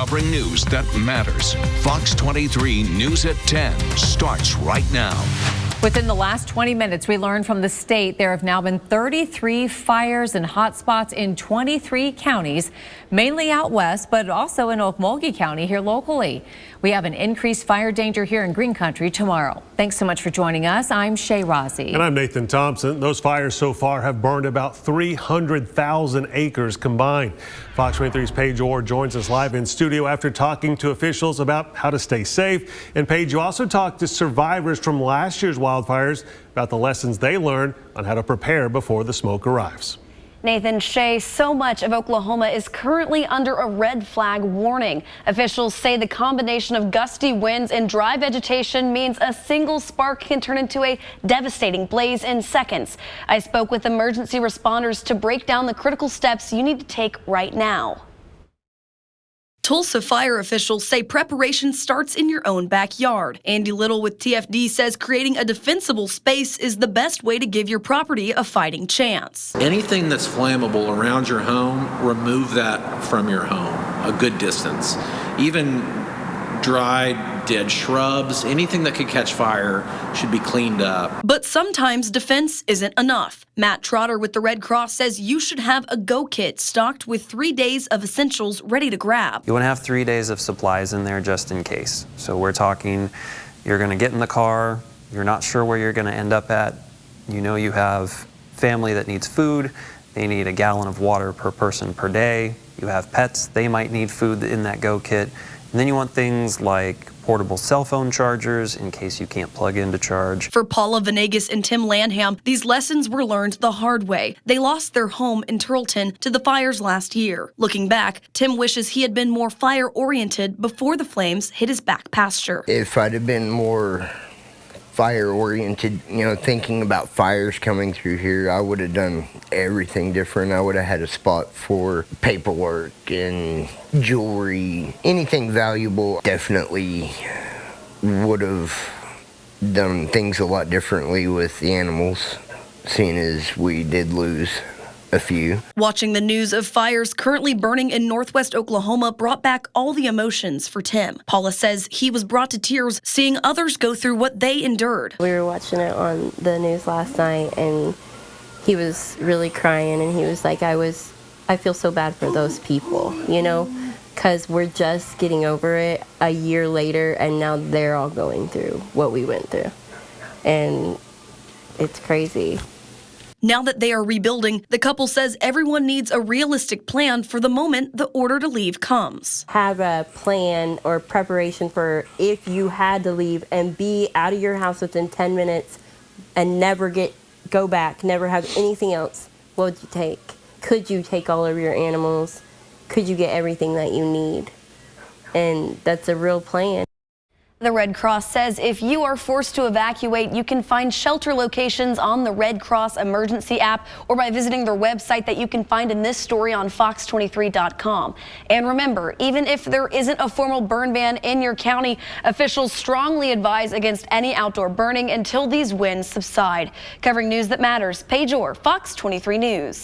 covering news that matters. Fox 23 News at 10 starts right now. Within the last 20 minutes, we learned from the state there have now been 33 fires and hotspots in 23 counties, mainly out west, but also in Okmulgee County here locally. We have an increased fire danger here in Green Country tomorrow. Thanks so much for joining us. I'm Shay Rossi. And I'm Nathan Thompson. Those fires so far have burned about 300,000 acres combined. Fox 23's Paige Orr joins us live in studio after talking to officials about how to stay safe. And Paige, you also talked to survivors from last year's wildfires about the lessons they learned on how to prepare before the smoke arrives. Nathan, Shay, so much of Oklahoma is currently under a red flag warning. Officials say the combination of gusty winds and dry vegetation means a single spark can turn into a devastating blaze in seconds. I spoke with emergency responders to break down the critical steps you need to take right now. Tulsa fire officials say preparation starts in your own backyard. Andy Little with TFD says creating a defensible space is the best way to give your property a fighting chance. Anything that's flammable around your home, remove that from your home a good distance. Even dried, dead shrubs, anything that could catch fire should be cleaned up. But sometimes defense isn't enough. Matt Trotter with the Red Cross says you should have a go kit stocked with 3 days of essentials ready to grab. You want to have 3 days of supplies in there just in case. So we're talking, you're going to get in the car, you're not sure where you're going to end up at. You know you have family that needs food, they need a gallon of water per person per day. You have pets, they might need food in that go kit. And then you want things like portable cell phone chargers in case you can't plug in to charge. For Paula Venegas and Tim Lanham, these lessons were learned the hard way. They lost their home in Turleton to the fires last year. Looking back, Tim wishes he had been more fire-oriented before the flames hit his back pasture. If I'd have been more fire-oriented, thinking about fires coming through here, I would have done everything different. I would have had a spot for paperwork and jewelry, anything valuable. Definitely would have done things a lot differently with the animals, seeing as we did lose a few. Watching the news of fires currently burning in northwest Oklahoma brought back all the emotions for Tim. Paula says he was brought to tears seeing others go through what they endured. We were watching it on the news last night and he was really crying and he was like, I feel so bad for those people, because we're just getting over it a year later and now they're all going through what we went through. And it's crazy. Now that they are rebuilding, the couple says everyone needs a realistic plan for the moment the order to leave comes. Have a plan or preparation for if you had to leave and be out of your house within 10 minutes and never go back, never have anything else. What would you take? Could you take all of your animals? Could you get everything that you need? And that's a real plan. The Red Cross says if you are forced to evacuate, you can find shelter locations on the Red Cross emergency app or by visiting their website that you can find in this story on fox23.com. And remember, even if there isn't a formal burn ban in your county, officials strongly advise against any outdoor burning until these winds subside. Covering news that matters, Paige Orr, Fox 23 News.